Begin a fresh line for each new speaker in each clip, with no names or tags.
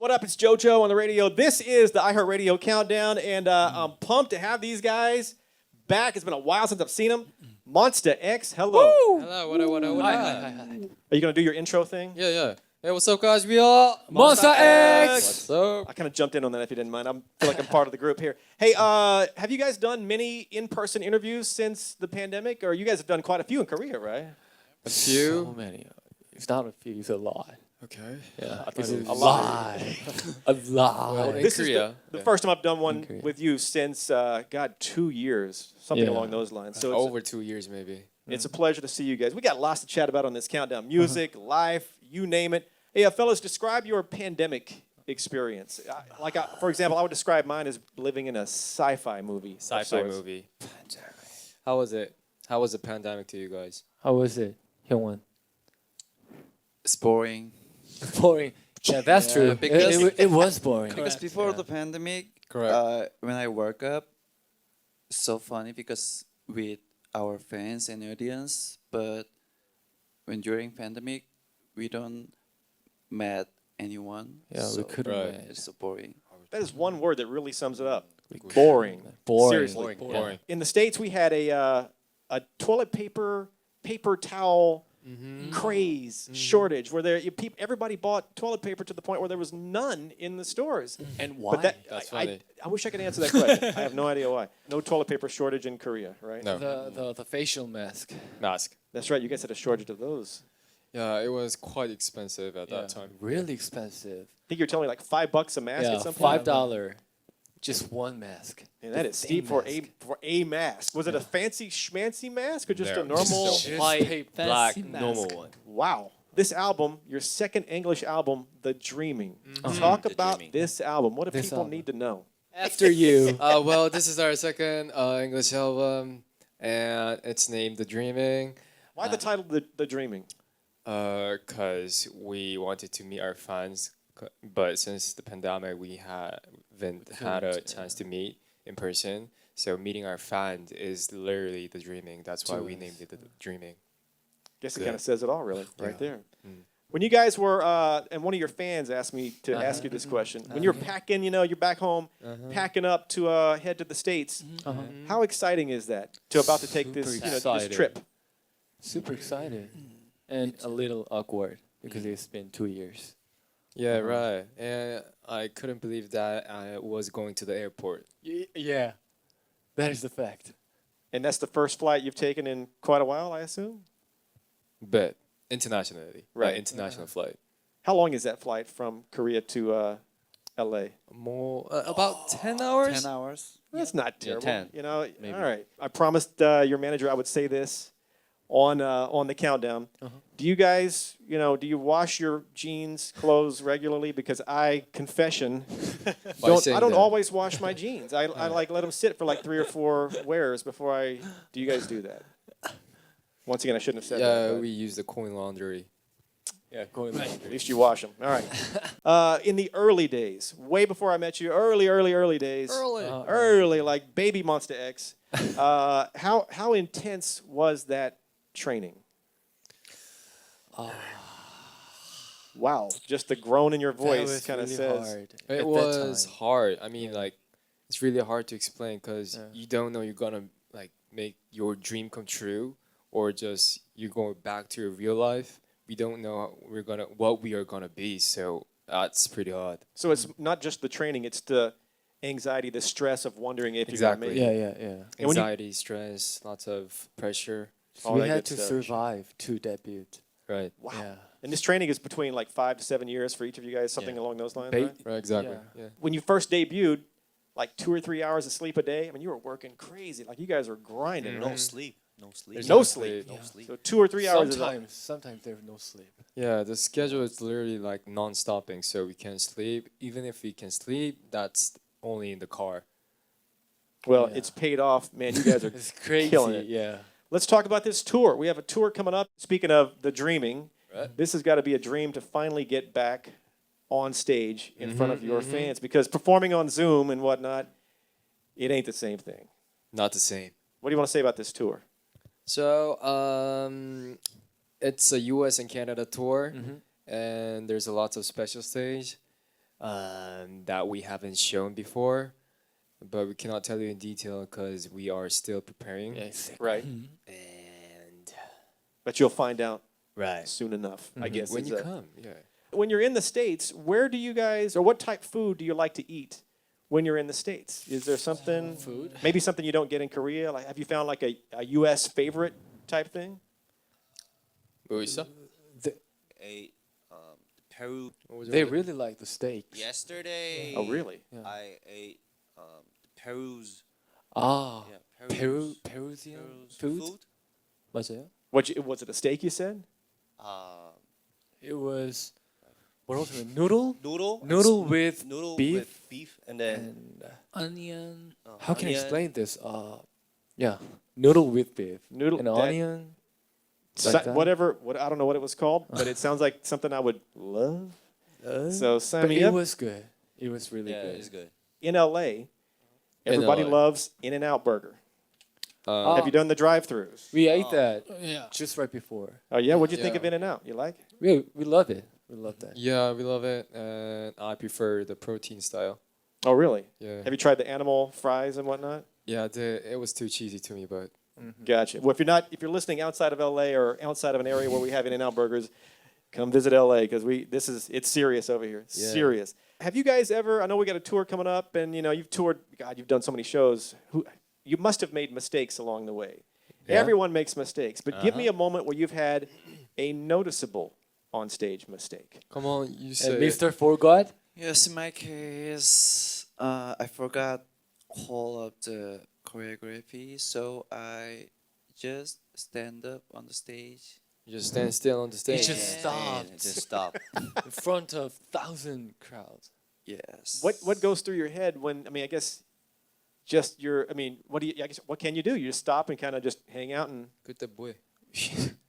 What up? It's JoJo on the radio. This is the iHeartRadio Countdown, and I'm pumped to have these guys back. It's been a while since I've seen them. MONSTA X, hello.
Woo!
Hello, what up?
Hi.
Are you going to do your intro thing?
Yeah. Hey, what's up, guys? We are
MONSTA X!
What's up?
I kind of jumped in on that if you didn't mind. I feel like I'm part of the group here. Hey, have you guys done many in-person interviews since the pandemic? Or you guys have done quite a few in Korea, right?
A few.
So many. It's not a few, it's a lot.
Okay.
Yeah,
It's
a
a lot.
A lot.
Well, in
This
Korea.
is the first time I've done one
Korea.
with you since, 2 years, something
Yeah.
along those lines. So
Over 2 years, maybe.
it's a pleasure to see you guys. We got lots to chat about on this countdown. Music, life, you name it. Hey, fellas, describe your pandemic experience. For example, I would describe mine as living in a sci-fi movie. of
Sci-fi
sorts.
movie. How was it? How was the pandemic to you guys?
How was it, Hyungwon?
It's boring.
Boring. Yeah, that's true.
because-
It was boring.
Because before the pandemic,
Correct.
when I work up, it's so funny because with our fans and audience, but when during pandemic, we don't met anyone.
Yeah, we
so
couldn't
Right.
meet.
It's so boring.
That is one word that really sums it up. Boring.
Boring.
Seriously.
Boring.
In the States, we had a toilet paper towel craze shortage where everybody bought toilet paper to the point where there was none in the stores.
And why?
But
That's
I
funny.
wish I could answer that question. I have no idea why. No toilet paper shortage in Korea, right?
No.
the facial mask.
Mask.
That's right. You guys had a shortage of those.
Yeah, it was quite expensive at that time.
Really expensive.
I think you're telling me like $5 a mask
Yeah,
at some point.
$5. Just one mask.
And that is steep for a mask. Was it a fancy schmancy mask or just a
No.
normal?
Just
white,
black,
mask.
normal one.
Wow. This album, your second English album, The Dreaming.
Mm-hmm.
Talk
The
about
Dreaming.
this album. What do
This
people
album.
need to know?
After you.
Well, this is our second English album, and it's named The Dreaming.
Why the title The Dreaming?
Because we wanted to meet our fans, but since the pandemic, we haven't had a chance to meet in person. So meeting our fans is literally the dreaming. That's why we named it the Dreaming.
Guess it
Yeah.
kind of says it all, really, right there.
Mm.
When you guys were, and one of your fans asked me to ask you this question. When you're packing, you're back home, packing up to head to the States. How exciting is that to about to take this,
Super
this
excited.
trip?
Super excited. And a little awkward because it's been 2 years.
Yeah, right. And I couldn't believe that I was going to the airport.
Yeah. That is the fact.
And that's the first flight you've taken in quite a while, I assume?
But internationally,
Right.
International flight.
How long is that flight from Korea to L.A.?
More about 10 hours.
10 hours.
That's not terrible.
10,
All
maybe.
right. I promised your manager I would say this on the countdown. Do you guys, do you wash your jeans, clothes regularly? Because confession, I don't always wash my jeans. I like let them sit for like 3 or 4 wears before do you guys do that? Once again, I shouldn't have said that.
Yeah,
but
we use the coin laundry.
Yeah, going
at least you wash them. All right. In the early days, way before I met you, early days. Early, like baby MONSTA X. How intense was that training? Wow, just the groan in your voice kind of says.
hard.
It was hard. I mean, like, it's really hard to explain because you don't know you're gonna like make your dream come true, or just you're going back to your real life. We don't know what we are gonna be. So that's pretty hard.
So it's not just the training; it's the anxiety, the stress of wondering if you're gonna make it.
Yeah.
And when you-
Anxiety, stress, lots of pressure.
All
We
that
had
good
to
stuff.
survive to debut.
Right.
Wow.
Yeah.
And this training is between like 5 to 7 years for each of you guys, something along those lines, right?
Right. Exactly.
Yeah.
Yeah.
When you first debuted, like 2 or 3 hours of sleep a day. I mean, you were working crazy. Like you guys were grinding.
No sleep. No sleep.
There's no sleep.
No sleep.
So 2 or 3 hours.
Sometimes there's no sleep.
Yeah, the schedule is literally like non-stopping, so we can't sleep. Even if we can sleep, that's only in the car.
Well,
Yeah.
it's paid off, man. You guys are
It's crazy.
killing it.
Yeah.
Let's talk about this tour. We have a tour coming up. Speaking of the dreaming, this has got to be a dream to finally get back on stage in front of your fans, because performing on Zoom and whatnot, it ain't the same thing.
Not the same.
What do you want to say about this tour?
So, it's a U.S. and Canada tour, and there's a lot of special stage. that we haven't shown before, but we cannot tell you in detail because we are still preparing.
Yes.
Right.
And
But you'll find out
right
soon enough, I guess.
when
is
you
a-
come, yeah.
When you're in the States, where do you guys, or what type food do you like to eat when you're in the States? Is there something,
Food?
maybe something you don't get in Korea? Like, have you found like a U.S. favorite type thing?
What was that?
Ate Peru
What was
They
it?
really like the steak.
yesterday.
Oh, really?
Yeah.
I ate Peru's
Ah,
yeah,
Peruvian
Peru's
food? 맞아요?
Was it a steak you said?
It was what was it? Noodle?
Noodle
With
noodle
beef
with beef and then
and
onion.
how can I
onion.
explain this? Yeah, noodle with beef.
Noodle-
and
that-
onion.
So-
Like that?
whatever, I don't know what it was called, but it sounds like something I would love. So sign
But
me
it
up.
was good. It was really
yeah,
good.
it's good.
In LA, everybody
LA.
loves In-N-Out Burger.
Oh.
Have you done the drive-throughs?
We ate that
Yeah.
just right before.
Oh yeah, what'd you think
Yeah.
of In-N-Out? You like it?
We love it. We love that.
Yeah, we love it, and I prefer the protein style.
Oh really?
Yeah,
Have you tried the animal fries and whatnot?
yeah. It was too cheesy to me, but
Gotcha. Well, if you're listening outside of LA or outside of an area where we have In-N-Out burgers, come visit LA because it's serious over here.
Yeah.
Serious. Have you guys ever? I know we got a tour coming up, and you've toured. God, you've done so many shows. You must have made mistakes along the way.
Yeah.
Everyone makes mistakes, but give me a moment where you've had a noticeable on-stage mistake.
come on, you
And
say
Mr. Forgot?
Yes, in my case, I forgot all of the choreography, so I just stand up on the stage.
you just stand still on the stage.
just stopped.
Just stop.
In front of 1,000 crowds.
Yes.
What goes through your head when? I mean, I guess just your. I mean, what do you? I guess what can you do? You just stop and kind of just hang out and.
Good boy.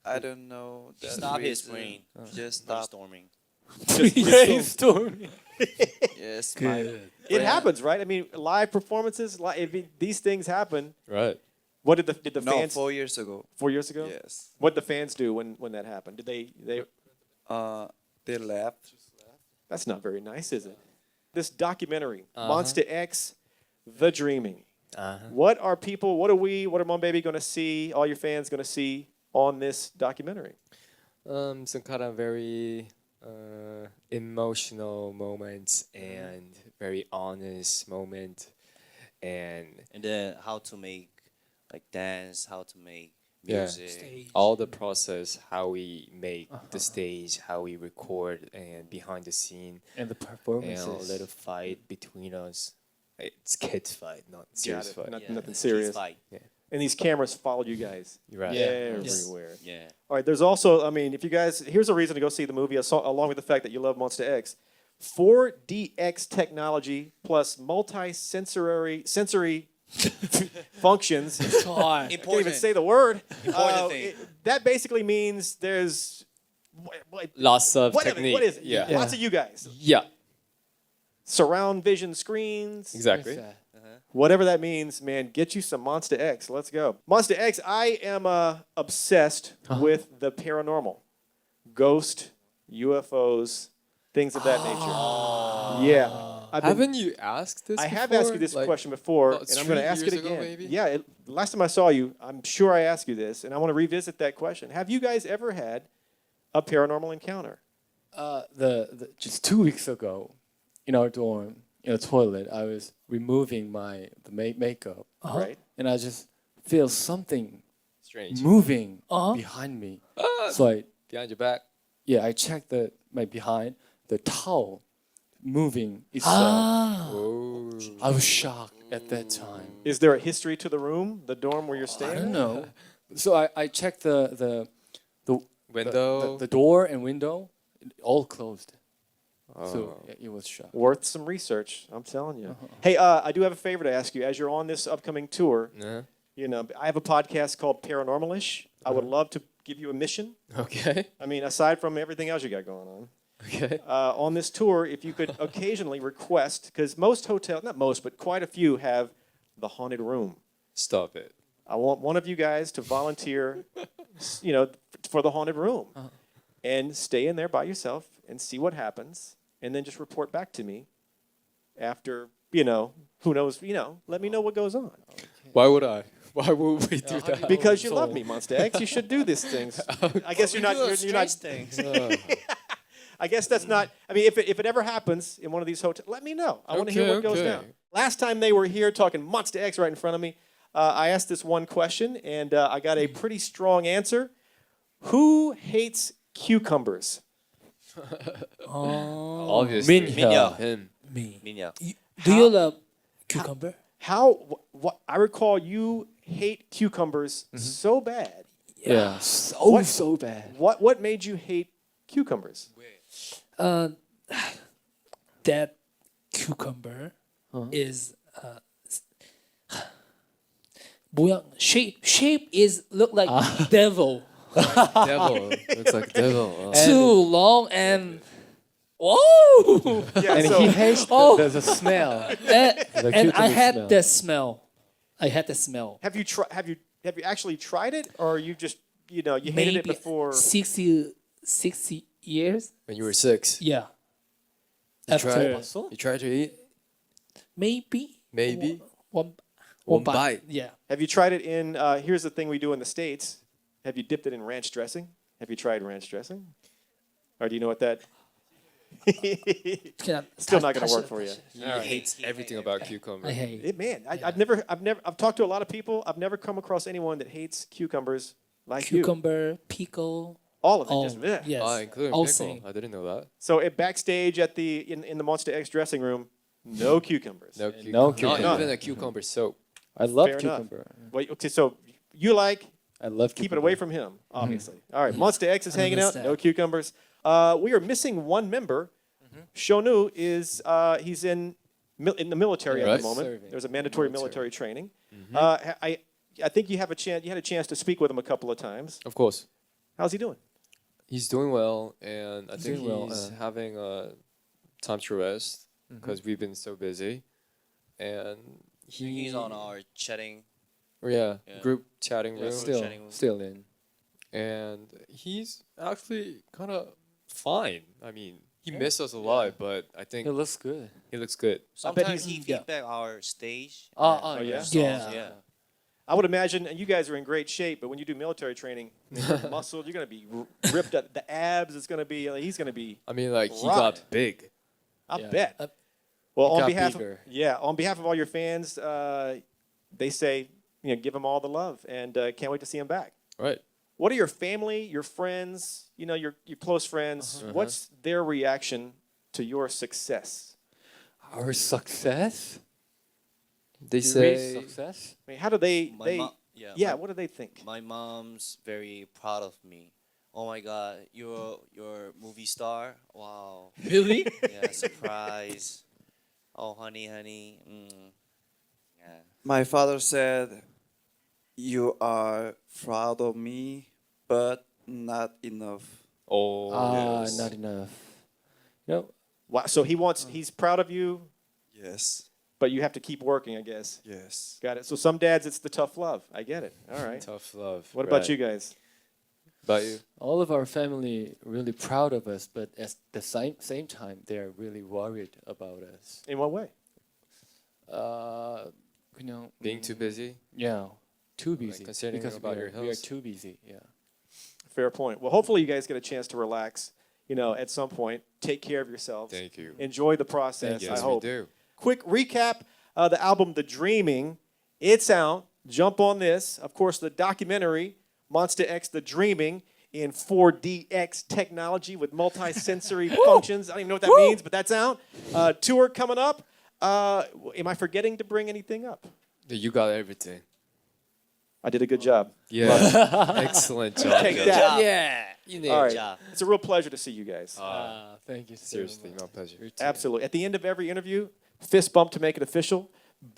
I don't know. that
Stop his
reason.
brain.
Just stop.
Brainstorming.
Brainstorming.
Yes,
Good.
It happens, right? I mean, live performances. These things happen.
Right.
What did the
No,
fans
4 years ago.
4 years ago?
Yes.
What did the fans do when that happened? Did they?
They left.
That's not very nice, is it? This documentary,
Uh-huh.
Monster X, The Dreaming.
Uh-huh.
What are people? What are Mom Baby going to see? All your fans going to see on this documentary?
Some kind of very emotional moments and very honest moment, and
And then how to make like dance, how to make
Yeah.
music.
Stage.
all the process, how we make the stage, how we record, and behind the scene,
And the
and a
performances.
little fight between us. It's kids fight, not serious
it.
fight.
Not-
Yeah.
Nothing
Kids
serious.
fight.
And these cameras follow you guys
You're right.
everywhere.
Yeah.
All right, there's also, I mean, if you guys, here's a reason to go see the movie, along with the fact that you love Monster X. 4DX technology plus sensory functions.
Time.
Can't even
Important.
say the word.
Important thing.
That basically means there's
Lots of
what
technique.
is it?
Yeah.
Lots of you guys.
Yeah.
Surround vision screens.
Exactly.
What's that?
Whatever that means, man, get you some Monster X. Let's go. Monster X, I am obsessed with the paranormal. Ghost, UFOs, things of that nature. Yeah. I've been-
Haven't you asked this?
I have
before?
asked you this
Like,
question before,
about
and I'm going to
3
ask it
years ago,
again.
maybe?
Yeah, last time I saw you, I'm sure I asked you this, and I want to revisit that question. Have you guys ever had a paranormal encounter?
The just 2 weeks ago, in our dorm, in the toilet, I was removing the makeup,
Right?
and I just feel something
Strange.
moving
Uh-huh.
behind me. So
Behind your back.
I checked my behind, the towel moving itself.
Ah.
Oh.
I was shocked at that time.
Is there a history to the room, the dorm where you're
I
staying?
don't know. So I checked the
Window.
the door and window, all closed.
Oh.
So it was shocked.
Worth some research, I'm telling you. Hey, I do have a favor to ask you. As you're on this upcoming tour,
Yeah.
I have a podcast called Paranormalish. I would love to give you a mission.
Okay.
I mean, aside from everything else you got going on.
Okay.
On this tour, if you could occasionally request, because most hotels, not most, but quite a few have the haunted room.
Stop it.
I want one of you guys to volunteer, for the haunted room, and stay in there by yourself and see what happens. and then just report back to me after, you know, who knows, you know, let me know what goes on.
Why would I? Why would we do that?
Because you love me, Monster X. You should do these things. I guess you're not. You're not.
things.
I guess that's not. I mean, if it ever happens in one of these hotels, let me know. I want to hear what goes down. Last time they were here talking Monster X right in front of me, I asked this one question and I got a pretty strong answer. Who hates cucumbers?
Obviously,
Minyo.
him.
Me.
Minyo.
Do you love cucumber?
What I recall, you hate cucumbers so bad.
Yeah, so bad.
What made you hate cucumbers?
That cucumber is 모양 shape is look like devil.
Devil. Looks like devil.
Too long and whoa.
Yeah,
And
so,
he hates the smell.
and I
cucumber
had
smell.
the smell. I had the smell.
have you actually tried it, or you just you hated it before?
60 years.
When you were 6,
Yeah.
you
After
tried to eat.
maybe one
One bite.
Yeah.
Have you tried it in? Here's the thing we do in the States. Have you dipped it in ranch dressing? Have you tried ranch dressing? Or do you know what that? Still not going to work for you.
He hates everything about cucumber.
I hate.
Man, I've talked to a lot of people. I've never come across anyone that hates cucumbers like you.
Cucumber, pickle.
All of it,
Oh,
just bleh.
yes.
Including
All
pickle.
same.
I didn't know that.
So at backstage at in the Monster X dressing room, no cucumbers.
No,
no
Not
cucumber.
even a cucumber soap.
I love
Fair enough.
cucumber.
Wait, okay, so you
I love
keep it
cucumber.
away from him, obviously. All right, Monster X is hanging out.
understand.
No cucumbers. We are missing one member. Shonu is he's in the military at
Right.
the moment.
Serving.
There's a mandatory military training. I think you had a chance to speak with him a couple of times.
Of course.
How's he doing?
He's doing well, and I think
doing well,
he's having time to rest because we've been so busy. And
He's on our chatting.
Yeah,
Yeah.
group chatting
Yeah,
room.
group
Still,
chatting room.
still in.
And he's actually kind of fine. I mean, he missed us a lot, but I think
It looks good.
he looks good.
Sometimes
he's-
he feedback our stage.
Oh,
and
yeah?
songs,
Yeah.
yeah.
I would imagine, and you guys are in great shape, but when you do military training, you're muscled, you're going to be ripped up. The abs, it's going to be, he's going to be,
I mean, like, he
Right.
got big.
I
Yeah.
bet. Well,
He
on
got
behalf of all your fans, they say, give them all the love, and can't wait to see them back.
Right.
What are your family, your friends, your close friends? What's their reaction to your success?
Our success?
They
Great
say
success?
I mean, how do they?
Yeah.
What do they think?
My mom's very proud of me. Oh my God, you're movie star. Wow.
Really?
Yeah, surprise. Oh, honey. Yeah.
My father said, "You are proud of me, but not enough."
oh, yes.
Not enough. You know,
Wow. So he's proud of you,
Yes.
but you have to keep working, I guess.
Yes.
Got it. So some dads, it's the tough love. I get it. All right.
Tough love.
What about
Right.
you guys?
About you?
all of our family really proud of us, but at the same time, they're really worried about us.
In what way?
Being too busy?
Yeah, too busy.
considering
because
about
we
your
are
health.
too busy. Yeah.
Fair point. Well, hopefully you guys get a chance to relax, at some point. Take care of yourselves.
Thank you.
Enjoy the process,
Yes,
I hope.
we do.
Quick recap, the album The Dreaming. It's out. Jump on this. Of course, the documentary, Monster X The Dreaming, in 4DX technology with multi-sensory functions. I don't even know what that means, but that's out. Tour coming up. Am I forgetting to bring anything up?
You got everything.
I did a good job.
Yeah. Excellent job.
Take
Joe.
that.
Yeah.
You
All
nailed
right.
it.
job.
It's a real pleasure to see you guys.
Thank you.
Seriously, my pleasure.
Absolutely. At the end of every interview, fist bump to make it official.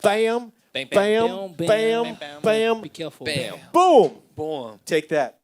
Bam,
Bang,
bam,
bam.
bam, bam,
Bam, bam.
bam,
Be careful.
Bam.
boom.
Boom.
Take that.